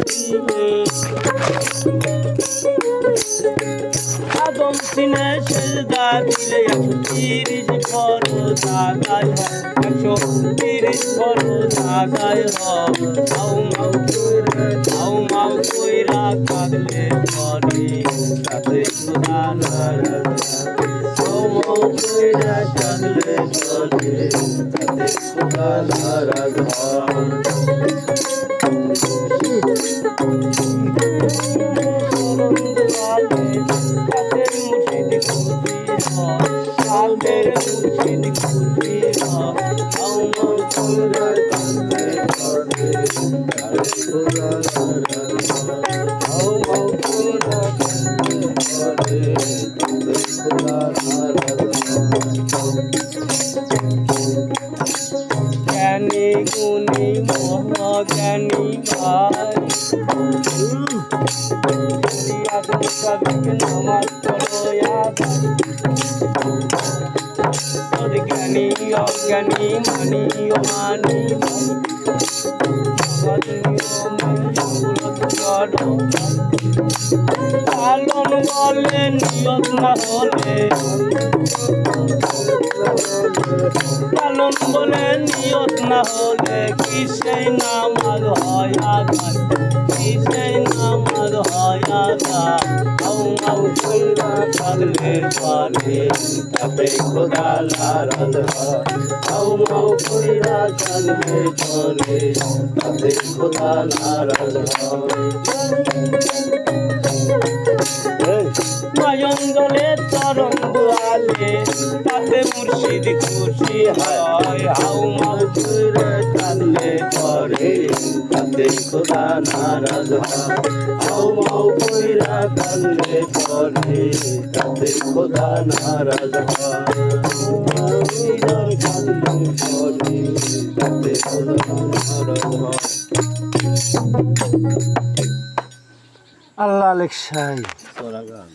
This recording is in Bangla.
দিলে আদম সিনে সেজদা দিলে 130 ফরজ আদায় হয় 130 ফরজ আদায় হয় হাউ মাউ কইরা কাঁদলে পরে তাতে খোদা নারাজ হাউ মাউ কইরা কাঁদলে পরে তাতে খোদা নারাজ হয় Hater মুর্শিদ খুশি হয় হাউ মাউ কইরা কাঁদলে পরে তাতে খোদা নারাজ হয় হাউ মাউ কইরা কাঁদলে পরে তাতে খোদা নারাজ হয় জ্ঞানী গুণী মহাজ্ঞানী ভাই আদম সাবিক নামাজ পড়ো জ্ঞানী অজ্ঞানী মানি অমানি লালন বলে নিয়ত না হলে লালন বলে নিয়ত না হলে কি সেই নামাজ হয় আদায় কি সেই নামাজ হয় আদায় হাউ মাউ কইরা কাঁদলে পরে তাতে খোদা নারাজ হয় হাউ মাউ কইরা কাঁদলে পরে তাতে খোদা নারাজ হয় নয়ন জলে চরণ দুয়ালে তাতে মুর্শিদ খুশি হয় হাউ মাউ কইরা কাঁদলে পরে তাতে খোদা নারাজ হয় হাউ মাউ কইরা কাঁদলে পরে তাতে খোদা নারাজ হয় কাঁদলে পরে তাতে খোদা নারাজ হয় আল্লাহ লেখসাই তোরা গান